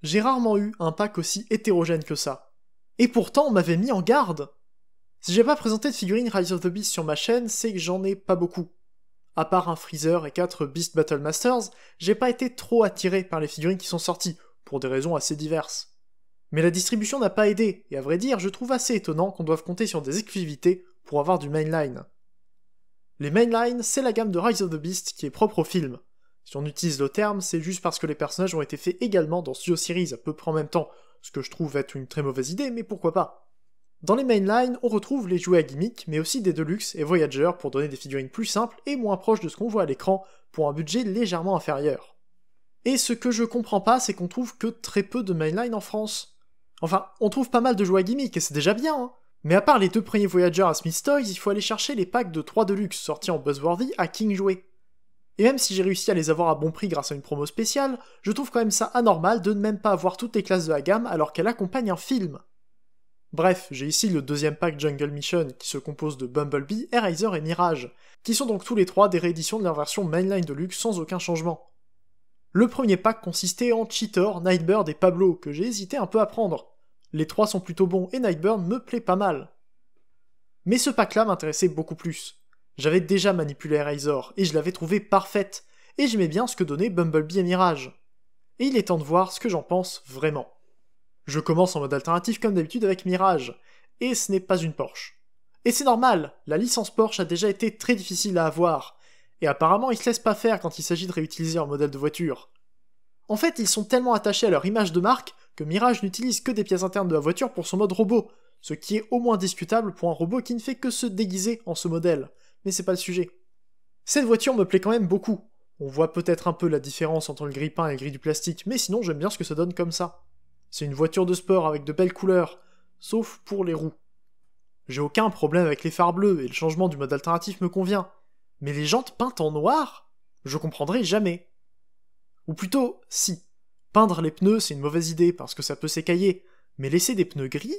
J'ai rarement eu un pack aussi hétérogène que ça. Et pourtant, on m'avait mis en garde. Si j'ai pas présenté de figurines Rise of the Beast sur ma chaîne, c'est que j'en ai pas beaucoup. À part un Freezer et 4 Beast Battle Masters, j'ai pas été trop attiré par les figurines qui sont sorties, pour des raisons assez diverses. Mais la distribution n'a pas aidé, et à vrai dire, je trouve assez étonnant qu'on doive compter sur des exclusivités pour avoir du mainline. Les mainline, c'est la gamme de Rise of the Beast qui est propre au film. Si on utilise le terme, c'est juste parce que les personnages ont été faits également dans Studio Series à peu près en même temps, ce que je trouve être une très mauvaise idée, mais pourquoi pas. Dans les mainline, on retrouve les jouets à gimmick, mais aussi des Deluxe et Voyager pour donner des figurines plus simples et moins proches de ce qu'on voit à l'écran, pour un budget légèrement inférieur. Et ce que je comprends pas, c'est qu'on trouve que très peu de mainline en France. Enfin, on trouve pas mal de jouets à gimmick, et c'est déjà bien, hein. Mais à part les 2 premiers Voyager à Smith's Toys, il faut aller chercher les packs de 3 Deluxe sortis en Buzzworthy à King Jouet. Et même si j'ai réussi à les avoir à bon prix grâce à une promo spéciale, je trouve quand même ça anormal de ne même pas avoir toutes les classes de la gamme alors qu'elle accompagne un film. Bref, j'ai ici le 2e pack Jungle Mission qui se compose de Bumblebee, Eraser et Mirage, qui sont donc tous les 3 des rééditions de leur version mainline Deluxe sans aucun changement. Le premier pack consistait en Cheetor, Nightbird et Pablo, que j'ai hésité un peu à prendre. Les 3 sont plutôt bons et Nightbird me plaît pas mal. Mais ce pack-là m'intéressait beaucoup plus. J'avais déjà manipulé Eraser, et je l'avais trouvé parfaite, et j'aimais bien ce que donnaient Bumblebee et Mirage. Et il est temps de voir ce que j'en pense vraiment. Je commence en mode alternatif comme d'habitude avec Mirage, et ce n'est pas une Porsche. Et c'est normal, la licence Porsche a déjà été très difficile à avoir, et apparemment ils se laissent pas faire quand il s'agit de réutiliser un modèle de voiture. En fait, ils sont tellement attachés à leur image de marque que Mirage n'utilise que des pièces internes de la voiture pour son mode robot, ce qui est au moins discutable pour un robot qui ne fait que se déguiser en ce modèle, mais c'est pas le sujet. Cette voiture me plaît quand même beaucoup. On voit peut-être un peu la différence entre le grille-pain et le gris du plastique, mais sinon j'aime bien ce que ça donne comme ça. C'est une voiture de sport avec de belles couleurs, sauf pour les roues. J'ai aucun problème avec les phares bleus et le changement du mode alternatif me convient, mais les jantes peintes en noir, je comprendrai jamais. Ou plutôt, si. Peindre les pneus c'est une mauvaise idée parce que ça peut s'écailler, mais laisser des pneus gris?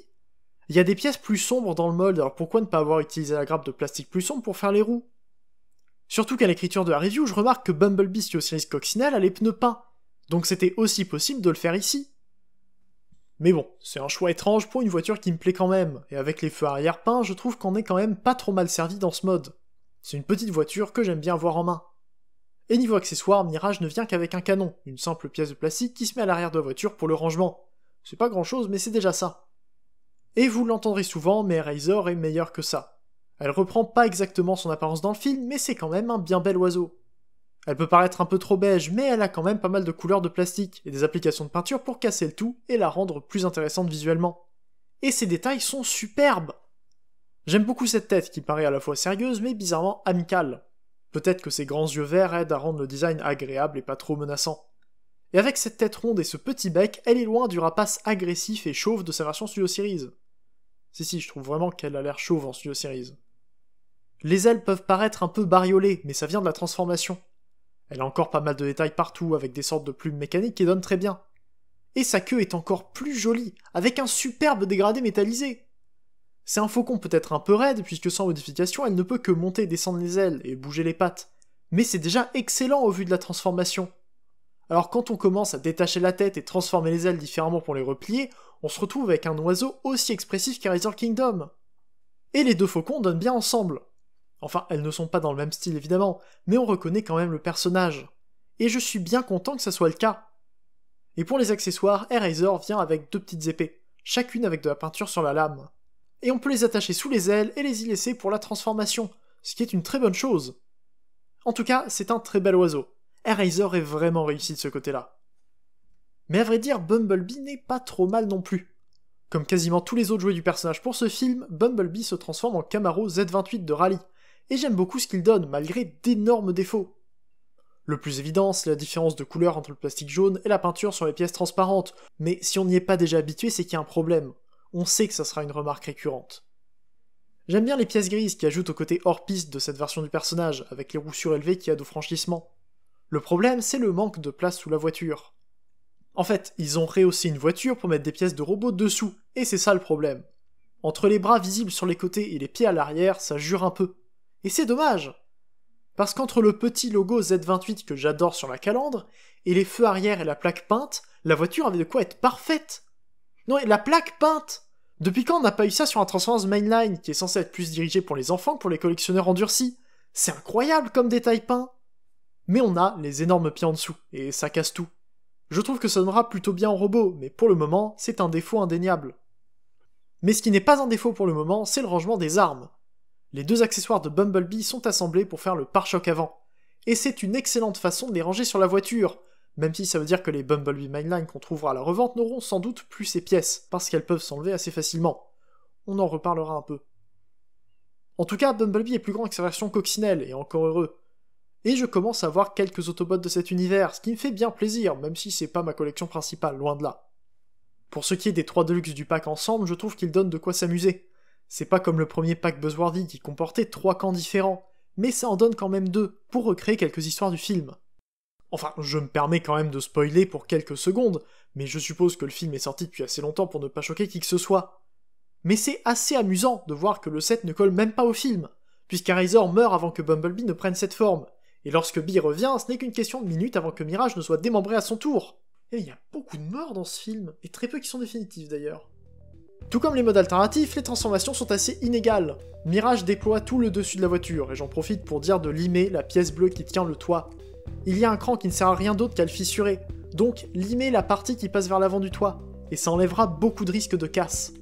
Il y a des pièces plus sombres dans le mold, alors pourquoi ne pas avoir utilisé la grappe de plastique plus sombre pour faire les roues? Surtout qu'à l'écriture de la review, je remarque que Bumblebee Studio Series Coccinelle a les pneus peints, donc c'était aussi possible de le faire ici. Mais bon, c'est un choix étrange pour une voiture qui me plaît quand même, et avec les feux arrière peints, je trouve qu'on est quand même pas trop mal servi dans ce mode. C'est une petite voiture que j'aime bien avoir en main. Et niveau accessoires, Mirage ne vient qu'avec un canon, une simple pièce de plastique qui se met à l'arrière de la voiture pour le rangement. C'est pas grand chose, mais c'est déjà ça. Et vous l'entendrez souvent, mais Eraser est meilleure que ça. Elle reprend pas exactement son apparence dans le film, mais c'est quand même un bien bel oiseau. Elle peut paraître un peu trop beige, mais elle a quand même pas mal de couleurs de plastique et des applications de peinture pour casser le tout et la rendre plus intéressante visuellement. Et ces détails sont superbes! J'aime beaucoup cette tête qui paraît à la fois sérieuse mais bizarrement amicale. Peut-être que ses grands yeux verts aident à rendre le design agréable et pas trop menaçant. Et avec cette tête ronde et ce petit bec, elle est loin du rapace agressif et chauve de sa version Studio Series. Si, je trouve vraiment qu'elle a l'air chauve en Studio Series. Les ailes peuvent paraître un peu bariolées, mais ça vient de la transformation. Elle a encore pas mal de détails partout, avec des sortes de plumes mécaniques qui donnent très bien. Et sa queue est encore plus jolie, avec un superbe dégradé métallisé. C'est un faucon peut-être un peu raide, puisque sans modification, elle ne peut que monter et descendre les ailes et bouger les pattes. Mais c'est déjà excellent au vu de la transformation. Alors quand on commence à détacher la tête et transformer les ailes différemment pour les replier, on se retrouve avec un oiseau aussi expressif qu'Eraser Kingdom. Et les 2 faucons donnent bien ensemble. Enfin, elles ne sont pas dans le même style évidemment, mais on reconnaît quand même le personnage. Et je suis bien content que ça soit le cas. Et pour les accessoires, Eraser vient avec 2 petites épées, chacune avec de la peinture sur la lame. Et on peut les attacher sous les ailes et les y laisser pour la transformation, ce qui est une très bonne chose. En tout cas, c'est un très bel oiseau. Eraser est vraiment réussi de ce côté-là. Mais à vrai dire, Bumblebee n'est pas trop mal non plus. Comme quasiment tous les autres jouets du personnage pour ce film, Bumblebee se transforme en Camaro Z28 de rallye, et j'aime beaucoup ce qu'il donne, malgré d'énormes défauts. Le plus évident, c'est la différence de couleur entre le plastique jaune et la peinture sur les pièces transparentes, mais si on n'y est pas déjà habitué, c'est qu'il y a un problème. On sait que ça sera une remarque récurrente. J'aime bien les pièces grises qui ajoutent au côté hors-piste de cette version du personnage, avec les roues surélevées qui aident au franchissement. Le problème, c'est le manque de place sous la voiture. En fait, ils ont rehaussé une voiture pour mettre des pièces de robot dessous, et c'est ça le problème. Entre les bras visibles sur les côtés et les pieds à l'arrière, ça jure un peu. Et c'est dommage! Parce qu'entre le petit logo Z28 que j'adore sur la calandre, et les feux arrière et la plaque peinte, La voiture avait de quoi être parfaite. Non, et la plaque peinte. Depuis quand on n'a pas eu ça sur un Transformers Mainline qui est censé être plus dirigé pour les enfants que pour les collectionneurs endurcis? C'est incroyable comme détail peint. Mais on a les énormes pieds en dessous, et ça casse tout. Je trouve que ça donnera plutôt bien au robot, mais pour le moment, c'est un défaut indéniable. Mais ce qui n'est pas un défaut pour le moment, c'est le rangement des armes. Les deux accessoires de Bumblebee sont assemblés pour faire le pare-choc avant. Et c'est une excellente façon de les ranger sur la voiture, même si ça veut dire que les Bumblebee Mainline qu'on trouvera à la revente n'auront sans doute plus ces pièces, parce qu'elles peuvent s'enlever assez facilement. On en reparlera un peu. En tout cas, Bumblebee est plus grand que sa version coccinelle, et encore heureux. Et je commence à voir quelques Autobots de cet univers, ce qui me fait bien plaisir, même si c'est pas ma collection principale, loin de là. Pour ce qui est des 3 Deluxe du pack ensemble, je trouve qu'ils donnent de quoi s'amuser. C'est pas comme le premier pack Buzzworthy qui comportait 3 camps différents, mais ça en donne quand même 2, pour recréer quelques histoires du film. Enfin, je me permets quand même de spoiler pour quelques secondes, mais je suppose que le film est sorti depuis assez longtemps pour ne pas choquer qui que ce soit. Mais c'est assez amusant de voir que le set ne colle même pas au film, puisqu'Arizor meurt avant que Bumblebee ne prenne cette forme, et lorsque Bee revient, ce n'est qu'une question de minutes avant que Mirage ne soit démembré à son tour. Et il y a beaucoup de morts dans ce film, et très peu qui sont définitifs d'ailleurs. Tout comme les modes alternatifs, les transformations sont assez inégales. Mirage déploie tout le dessus de la voiture, et j'en profite pour dire de limer la pièce bleue qui tient le toit. Il y a un cran qui ne sert à rien d'autre qu'à le fissurer, donc limez la partie qui passe vers l'avant du toit, et ça enlèvera beaucoup de risques de casse.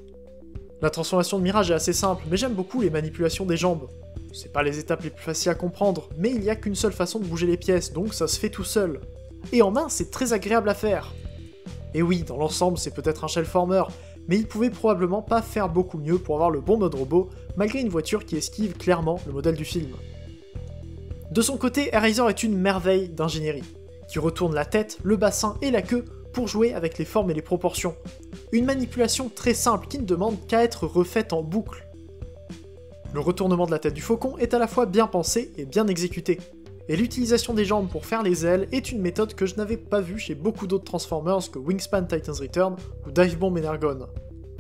La transformation de Mirage est assez simple, mais j'aime beaucoup les manipulations des jambes. C'est pas les étapes les plus faciles à comprendre, mais il y a qu'une seule façon de bouger les pièces, donc ça se fait tout seul. Et en main, c'est très agréable à faire. Et oui, dans l'ensemble, c'est peut-être un shellformer, mais il pouvait probablement pas faire beaucoup mieux pour avoir le bon mode robot, malgré une voiture qui esquive clairement le modèle du film. De son côté, Arizor est une merveille d'ingénierie, qui retourne la tête, le bassin et la queue pour jouer avec les formes et les proportions. Une manipulation très simple qui ne demande qu'à être refaite en boucle. Le retournement de la tête du faucon est à la fois bien pensé et bien exécuté, et l'utilisation des jambes pour faire les ailes est une méthode que je n'avais pas vue chez beaucoup d'autres Transformers que Wingspan Titan's Return ou Divebomb Energon.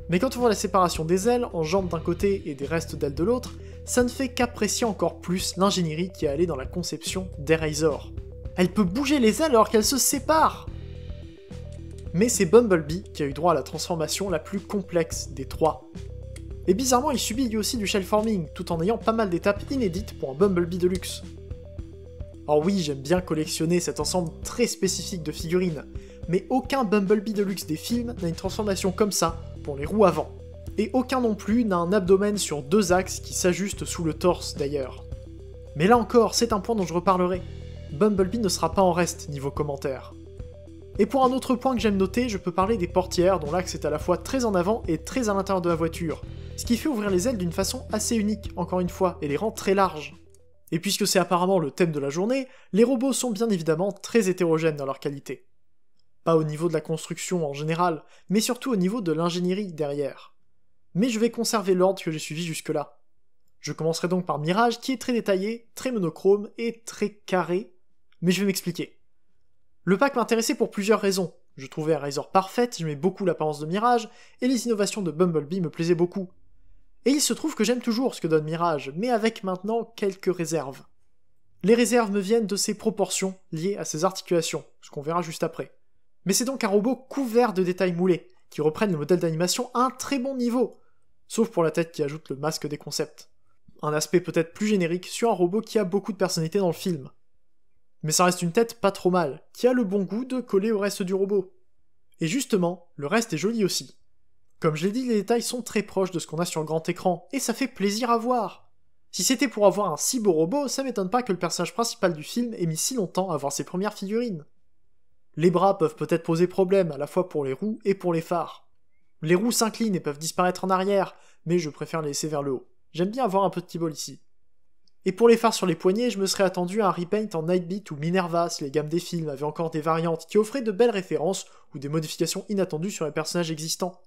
Mais quand on voit la séparation des ailes, en jambes d'un côté et des restes d'ailes de l'autre, ça ne fait qu'apprécier encore plus l'ingénierie qui est allée dans la conception d'Arizor. Elle peut bouger les ailes alors qu'elles se séparent! Mais c'est Bumblebee qui a eu droit à la transformation la plus complexe des 3. Et bizarrement, il subit lui aussi du shellforming, tout en ayant pas mal d'étapes inédites pour un Bumblebee de luxe. Alors oui, j'aime bien collectionner cet ensemble très spécifique de figurines, mais aucun Bumblebee de luxe des films n'a une transformation comme ça pour les roues avant. Et aucun non plus n'a un abdomen sur 2 axes qui s'ajuste sous le torse d'ailleurs. Mais là encore, c'est un point dont je reparlerai. Bumblebee ne sera pas en reste niveau commentaire. Et pour un autre point que j'aime noter, je peux parler des portières dont l'axe est à la fois très en avant et très à l'intérieur de la voiture, ce qui fait ouvrir les ailes d'une façon assez unique, encore une fois, et les rend très larges. Et puisque c'est apparemment le thème de la journée, les robots sont bien évidemment très hétérogènes dans leur qualité. Pas au niveau de la construction en général, mais surtout au niveau de l'ingénierie derrière. Mais je vais conserver l'ordre que j'ai suivi jusque-là. Je commencerai donc par Mirage, qui est très détaillé, très monochrome et très carré, mais je vais m'expliquer. Le pack m'intéressait pour plusieurs raisons. Je trouvais Arizor parfaite, j'aimais beaucoup l'apparence de Mirage, et les innovations de Bumblebee me plaisaient beaucoup. Et il se trouve que j'aime toujours ce que donne Mirage, mais avec maintenant quelques réserves. Les réserves me viennent de ses proportions liées à ses articulations, ce qu'on verra juste après. Mais c'est donc un robot couvert de détails moulés, qui reprennent le modèle d'animation à un très bon niveau, sauf pour la tête qui ajoute le masque des concepts. Un aspect peut-être plus générique sur un robot qui a beaucoup de personnalité dans le film. Mais ça reste une tête pas trop mal, qui a le bon goût de coller au reste du robot. Et justement, le reste est joli aussi. Comme je l'ai dit, les détails sont très proches de ce qu'on a sur le grand écran, et ça fait plaisir à voir. Si c'était pour avoir un si beau robot, ça m'étonne pas que le personnage principal du film ait mis si longtemps à avoir ses premières figurines. Les bras peuvent peut-être poser problème, à la fois pour les roues et pour les phares. Les roues s'inclinent et peuvent disparaître en arrière, mais je préfère les laisser vers le haut. J'aime bien avoir un peu de T-ball ici. Et pour les phares sur les poignets, je me serais attendu à un repaint en Nightbeat ou Minerva si les gammes des films avaient encore des variantes qui offraient de belles références ou des modifications inattendues sur les personnages existants.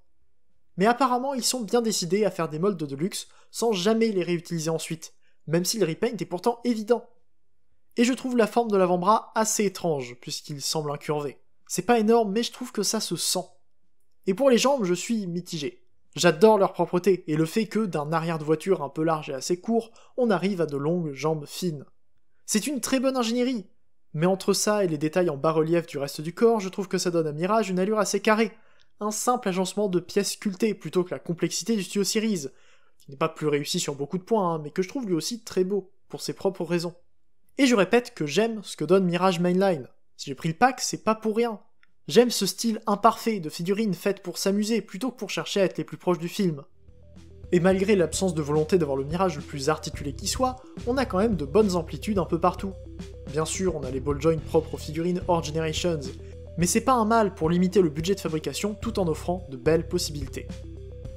Mais apparemment, ils sont bien décidés à faire des moldes de luxe sans jamais les réutiliser ensuite, même si le repaint est pourtant évident. Et je trouve la forme de l'avant-bras assez étrange, puisqu'il semble incurvé. C'est pas énorme, mais je trouve que ça se sent. Et pour les jambes, je suis mitigé. J'adore leur propreté, et le fait que, d'un arrière de voiture un peu large et assez court, on arrive à de longues jambes fines. C'est une très bonne ingénierie, Mais entre ça et les détails en bas-relief du reste du corps, je trouve que ça donne à Mirage une allure assez carrée, un simple agencement de pièces sculptées plutôt que la complexité du Studio Series, qui n'est pas plus réussi sur beaucoup de points, mais que je trouve lui aussi très beau, pour ses propres raisons. Et je répète que j'aime ce que donne Mirage Mainline. Si j'ai pris le pack, c'est pas pour rien. J'aime ce style imparfait de figurines faites pour s'amuser plutôt que pour chercher à être les plus proches du film. Et malgré l'absence de volonté d'avoir le Mirage le plus articulé qui soit, on a quand même de bonnes amplitudes un peu partout. Bien sûr, on a les ball joints propres aux figurines hors Generations, mais c'est pas un mal pour limiter le budget de fabrication tout en offrant de belles possibilités.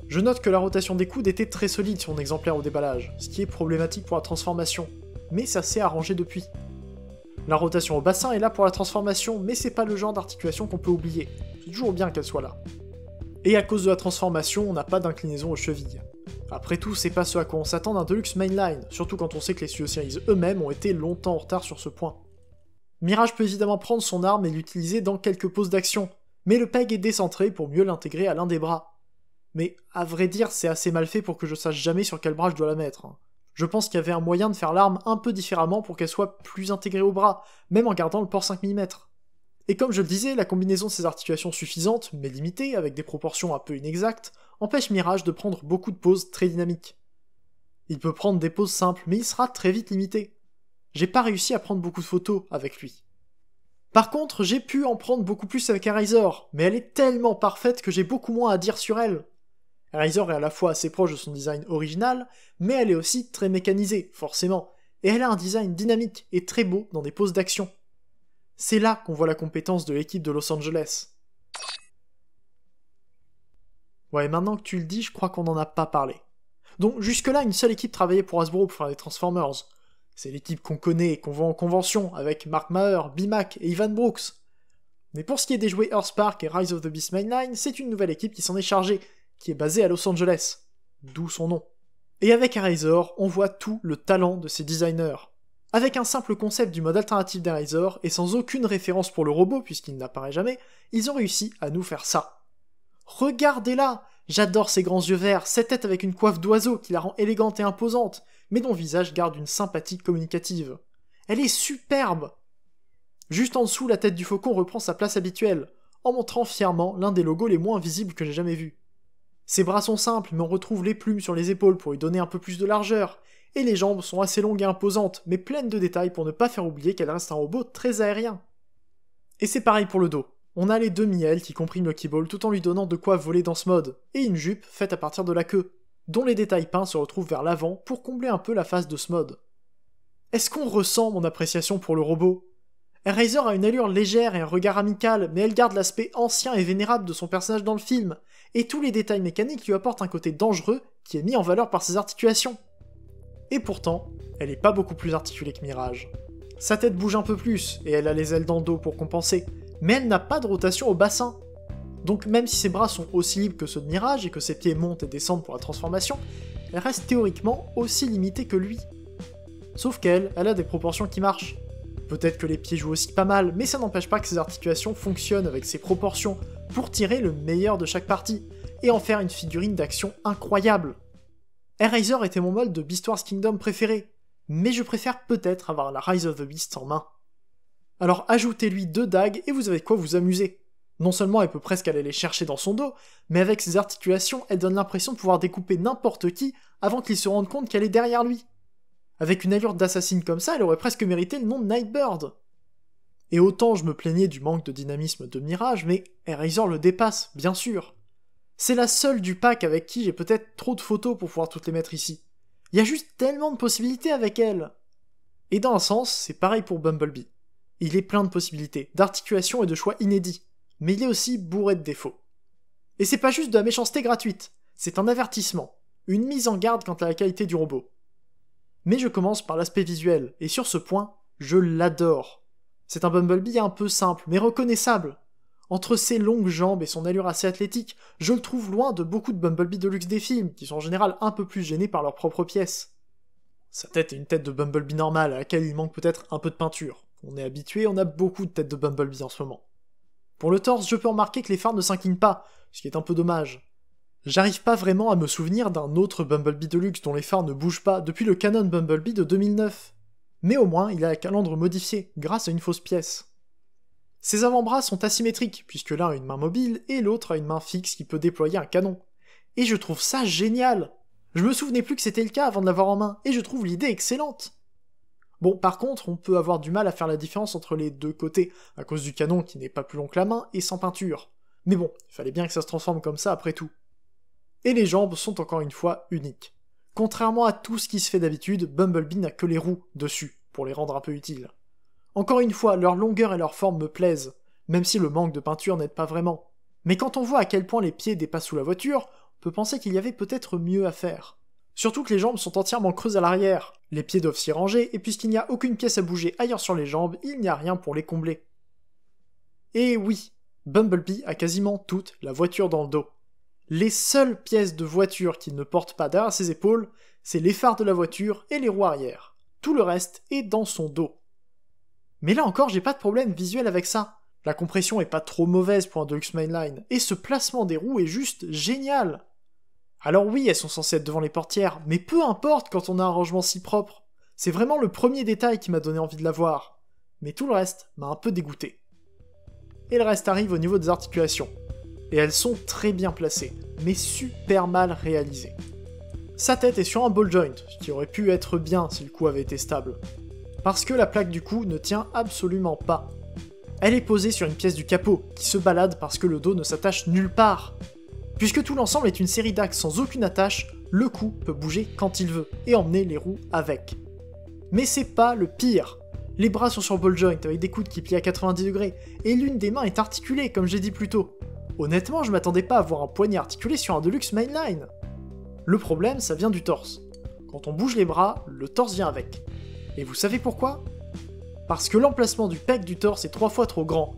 Je note que la rotation des coudes était très solide sur mon exemplaire au déballage, ce qui est problématique pour la transformation, mais ça s'est arrangé depuis. La rotation au bassin est là pour la transformation, mais c'est pas le genre d'articulation qu'on peut oublier, c'est toujours bien qu'elle soit là. Et à cause de la transformation, on n'a pas d'inclinaison aux chevilles. Après tout, c'est pas ce à quoi on s'attend d'un Deluxe Mainline, surtout quand on sait que les Studio Series eux-mêmes ont été longtemps en retard sur ce point. Mirage peut évidemment prendre son arme et l'utiliser dans quelques poses d'action, mais le peg est décentré pour mieux l'intégrer à l'un des bras. Mais à vrai dire, c'est assez mal fait pour que je sache jamais sur quel bras je dois la mettre. Je pense qu'il y avait un moyen de faire l'arme un peu différemment pour qu'elle soit plus intégrée au bras, même en gardant le port 5 mm. Et comme je le disais, la combinaison de ces articulations suffisantes, mais limitées, avec des proportions un peu inexactes, empêche Mirage de prendre beaucoup de poses très dynamiques. Il peut prendre des poses simples, mais il sera très vite limité. J'ai pas réussi à prendre beaucoup de photos avec lui. Par contre, j'ai pu en prendre beaucoup plus avec Eraser, mais elle est tellement parfaite que j'ai beaucoup moins à dire sur elle. Eraser est à la fois assez proche de son design original, mais elle est aussi très mécanisée, forcément, et elle a un design dynamique et très beau dans des poses d'action. C'est là qu'on voit la compétence de l'équipe de Los Angeles. Ouais, maintenant que tu le dis, je crois qu'on n'en a pas parlé. Donc jusque-là, une seule équipe travaillait pour Hasbro pour faire les Transformers. C'est l'équipe qu'on connaît et qu'on voit en convention, avec Mark Maher, B-Mac et Ivan Brooks. Mais pour ce qui est des jouets Earthspark et Rise of the Beast Mainline, c'est une nouvelle équipe qui s'en est chargée, qui est basée à Los Angeles. D'où son nom. Et avec Eraser, on voit tout le talent de ces designers. Avec un simple concept du mode alternatif d'Eraser, et sans aucune référence pour le robot puisqu'il n'apparaît jamais, ils ont réussi à nous faire ça. Regardez-la! J'adore ses grands yeux verts, cette tête avec une coiffe d'oiseau qui la rend élégante et imposante, mais dont le visage garde une sympathie communicative. Elle est superbe! Juste en dessous, la tête du faucon reprend sa place habituelle, en montrant fièrement l'un des logos les moins visibles que j'ai jamais vus. Ses bras sont simples, mais on retrouve les plumes sur les épaules pour lui donner un peu plus de largeur, et les jambes sont assez longues et imposantes, mais pleines de détails pour ne pas faire oublier qu'elle reste un robot très aérien. Et c'est pareil pour le dos. On a les deux miels qui compriment le keyboard tout en lui donnant de quoi voler dans ce mode, et une jupe faite à partir de la queue, dont les détails peints se retrouvent vers l'avant pour combler un peu la face de ce mode. Est-ce qu'on ressent mon appréciation pour le robot? Eraser a une allure légère et un regard amical, mais elle garde l'aspect ancien et vénérable de son personnage dans le film, et tous les détails mécaniques lui apportent un côté dangereux qui est mis en valeur par ses articulations. Et pourtant, elle est pas beaucoup plus articulée que Mirage. Sa tête bouge un peu plus, et elle a les ailes dans le dos pour compenser, mais elle n'a pas de rotation au bassin. Donc même si ses bras sont aussi libres que ceux de Mirage et que ses pieds montent et descendent pour la transformation, elle reste théoriquement aussi limitée que lui. Sauf qu'elle a des proportions qui marchent. Peut-être que les pieds jouent aussi pas mal, mais ça n'empêche pas que ses articulations fonctionnent avec ses proportions pour tirer le meilleur de chaque partie, et en faire une figurine d'action incroyable. Eraser était mon mode de Beast Wars Kingdom préféré, mais je préfère peut-être avoir la Rise of the Beast en main. Alors ajoutez-lui 2 dagues et vous avez de quoi vous amuser. Non seulement elle peut presque aller les chercher dans son dos, mais avec ses articulations, elle donne l'impression de pouvoir découper n'importe qui avant qu'il se rende compte qu'elle est derrière lui. Avec une allure d'assassine comme ça, elle aurait presque mérité le nom de Nightbird. Et autant je me plaignais du manque de dynamisme de Mirage, mais Eraser le dépasse, bien sûr. C'est la seule du pack avec qui j'ai peut-être trop de photos pour pouvoir toutes les mettre ici. Il y a juste tellement de possibilités avec elle. Et dans un sens, c'est pareil pour Bumblebee. Il est plein de possibilités, d'articulations et de choix inédits, mais il est aussi bourré de défauts. Et c'est pas juste de la méchanceté gratuite, c'est un avertissement, une mise en garde quant à la qualité du robot. Mais je commence par l'aspect visuel, et sur ce point, je l'adore. C'est un Bumblebee un peu simple, mais reconnaissable. Entre ses longues jambes et son allure assez athlétique, je le trouve loin de beaucoup de Bumblebee de luxe des films, qui sont en général un peu plus gênés par leurs propres pièces. Sa tête est une tête de Bumblebee normale, à laquelle il manque peut-être un peu de peinture. On est habitué, on a beaucoup de têtes de Bumblebee en ce moment. Pour le torse, je peux remarquer que les phares ne s'inclinent pas, ce qui est un peu dommage. J'arrive pas vraiment à me souvenir d'un autre Bumblebee de luxe dont les phares ne bougent pas depuis le Canon Bumblebee de 2009. mais au moins il a la calandre modifiée, grâce à une fausse pièce. Ses avant-bras sont asymétriques, puisque l'un a une main mobile et l'autre a une main fixe qui peut déployer un canon. Et je trouve ça génial! Je me souvenais plus que c'était le cas avant de l'avoir en main, et je trouve l'idée excellente! Bon, par contre, on peut avoir du mal à faire la différence entre les deux côtés, à cause du canon qui n'est pas plus long que la main et sans peinture. Mais bon, il fallait bien que ça se transforme comme ça après tout. Et les jambes sont encore une fois uniques. Contrairement à tout ce qui se fait d'habitude, Bumblebee n'a que les roues dessus, pour les rendre un peu utiles. Encore une fois, leur longueur et leur forme me plaisent, même si le manque de peinture n'aide pas vraiment. Mais quand on voit à quel point les pieds dépassent sous la voiture, on peut penser qu'il y avait peut-être mieux à faire. Surtout que les jambes sont entièrement creuses à l'arrière, les pieds doivent s'y ranger, et puisqu'il n'y a aucune pièce à bouger ailleurs sur les jambes, il n'y a rien pour les combler. Et oui, Bumblebee a quasiment toute la voiture dans le dos. Les seules pièces de voiture qu'il ne porte pas derrière ses épaules, c'est les phares de la voiture et les roues arrière. Tout le reste est dans son dos. Mais là encore, j'ai pas de problème visuel avec ça. La compression est pas trop mauvaise pour un Deluxe Mainline, et ce placement des roues est juste génial. Alors oui, elles sont censées être devant les portières, mais peu importe quand on a un rangement si propre. C'est vraiment le premier détail qui m'a donné envie de l'avoir. Mais tout le reste m'a un peu dégoûté. Et le reste arrive au niveau des articulations. Et elles sont très bien placées, mais super mal réalisées. Sa tête est sur un ball joint, ce qui aurait pu être bien si le cou avait été stable. Parce que la plaque du cou ne tient absolument pas. Elle est posée sur une pièce du capot, qui se balade parce que le dos ne s'attache nulle part. Puisque tout l'ensemble est une série d'axes sans aucune attache, le cou peut bouger quand il veut, et emmener les roues avec. Mais c'est pas le pire. Les bras sont sur ball joint avec des coudes qui plient à 90 degrés, et l'une des mains est articulée, comme j'ai dit plus tôt. Honnêtement, je m'attendais pas à voir un poignet articulé sur un Deluxe Mainline. Le problème, ça vient du torse. Quand on bouge les bras, le torse vient avec. Et vous savez pourquoi ? Parce que l'emplacement du pec du torse est 3 fois trop grand.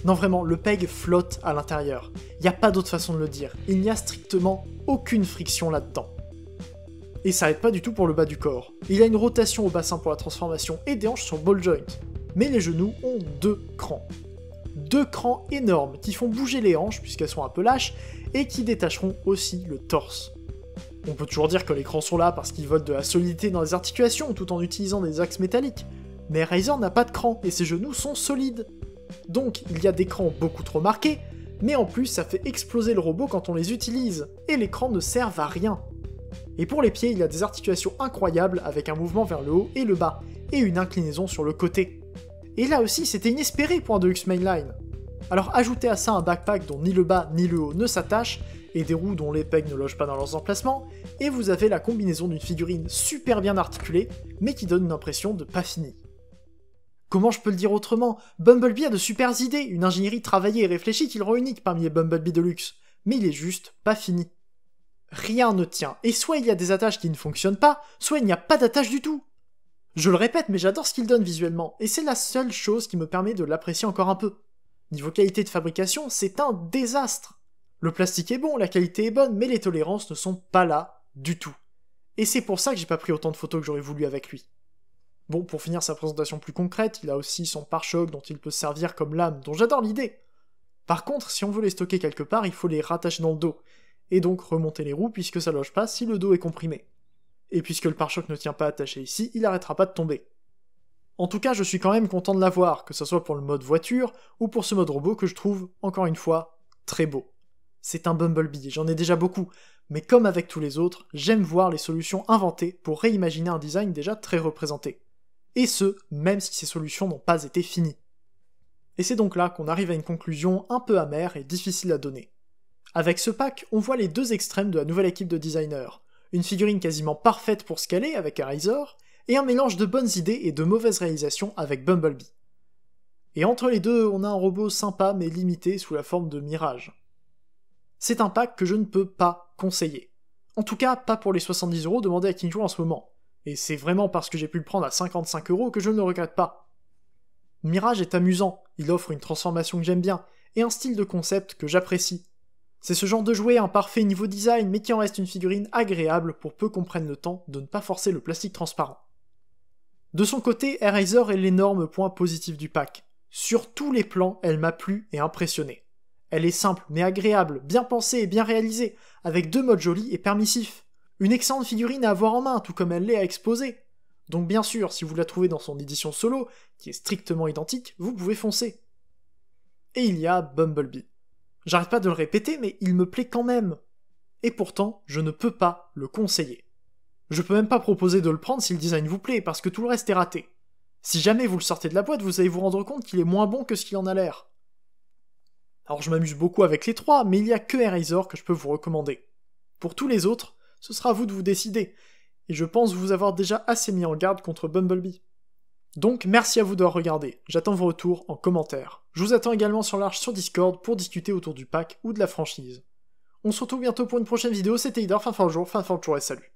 Non vraiment, le peg flotte à l'intérieur. Y a pas d'autre façon de le dire. Il n'y a strictement aucune friction là-dedans. Et ça aide pas du tout pour le bas du corps. Il y a une rotation au bassin pour la transformation et des hanches sur ball joint. Mais les genoux ont 2 crans. 2 crans énormes qui font bouger les hanches puisqu'elles sont un peu lâches et qui détacheront aussi le torse. On peut toujours dire que les crans sont là parce qu'ils volent de la solidité dans les articulations tout en utilisant des axes métalliques. Mais Razor n'a pas de crans et ses genoux sont solides. Donc il y a des crans beaucoup trop marqués, mais en plus ça fait exploser le robot quand on les utilise, et les crans ne servent à rien. Et pour les pieds, il y a des articulations incroyables avec un mouvement vers le haut et le bas, et une inclinaison sur le côté. Et là aussi c'était inespéré pour un Deluxe Mainline. Alors ajoutez à ça un backpack dont ni le bas ni le haut ne s'attachent, et des roues dont les pegs ne logent pas dans leurs emplacements, et vous avez la combinaison d'une figurine super bien articulée, mais qui donne une impression de pas finie. Comment je peux le dire autrement ? Bumblebee a de super idées, une ingénierie travaillée et réfléchie qui le rend unique parmi les Bumblebee Deluxe, mais il est juste pas fini. Rien ne tient, et soit il y a des attaches qui ne fonctionnent pas, soit il n'y a pas d'attache du tout. Je le répète, mais j'adore ce qu'il donne visuellement, et c'est la seule chose qui me permet de l'apprécier encore un peu. Niveau qualité de fabrication, c'est un désastre. Le plastique est bon, la qualité est bonne, mais les tolérances ne sont pas là du tout. Et c'est pour ça que j'ai pas pris autant de photos que j'aurais voulu avec lui. Bon, pour finir sa présentation plus concrète, il a aussi son pare-choc dont il peut servir comme lame, dont j'adore l'idée. Par contre, si on veut les stocker quelque part, il faut les rattacher dans le dos, et donc remonter les roues puisque ça loge pas si le dos est comprimé. Et puisque le pare-choc ne tient pas attaché ici, il arrêtera pas de tomber. En tout cas, je suis quand même content de l'avoir, que ce soit pour le mode voiture, ou pour ce mode robot que je trouve, encore une fois, très beau. C'est un Bumblebee, j'en ai déjà beaucoup, mais comme avec tous les autres, j'aime voir les solutions inventées pour réimaginer un design déjà très représenté. Et ce, même si ces solutions n'ont pas été finies. Et c'est donc là qu'on arrive à une conclusion un peu amère et difficile à donner. Avec ce pack, on voit les deux extrêmes de la nouvelle équipe de designers. Une figurine quasiment parfaite pour ce qu'elle est avec Razor, et un mélange de bonnes idées et de mauvaises réalisations avec Bumblebee. Et entre les deux, on a un robot sympa mais limité sous la forme de Mirage. C'est un pack que je ne peux pas conseiller. En tout cas, pas pour les 70€ demandés à King Joe en ce moment. Et c'est vraiment parce que j'ai pu le prendre à 55€ que je ne le regrette pas. Mirage est amusant, il offre une transformation que j'aime bien, et un style de concept que j'apprécie. C'est ce genre de jouet imparfait niveau design, mais qui en reste une figurine agréable pour peu qu'on prenne le temps de ne pas forcer le plastique transparent. De son côté, Razor est l'énorme point positif du pack. Sur tous les plans, elle m'a plu et impressionné. Elle est simple mais agréable, bien pensée et bien réalisée, avec 2 modes jolis et permissifs. Une excellente figurine à avoir en main, tout comme elle l'est à exposer. Donc bien sûr, si vous la trouvez dans son édition solo, qui est strictement identique, vous pouvez foncer. Et il y a Bumblebee. J'arrête pas de le répéter, mais il me plaît quand même. Et pourtant, je ne peux pas le conseiller. Je peux même pas proposer de le prendre si le design vous plaît, parce que tout le reste est raté. Si jamais vous le sortez de la boîte, vous allez vous rendre compte qu'il est moins bon que ce qu'il en a l'air. Alors je m'amuse beaucoup avec les trois, mais il y a que Eraser que je peux vous recommander. Pour tous les autres, ce sera à vous de vous décider, et je pense vous avoir déjà assez mis en garde contre Bumblebee. Donc merci à vous d'avoir regardé, j'attends vos retours en commentaire. Je vous attends également sur l'Arche sur Discord pour discuter autour du pack ou de la franchise. On se retrouve bientôt pour une prochaine vidéo, c'était Idar, fin de jour et salut.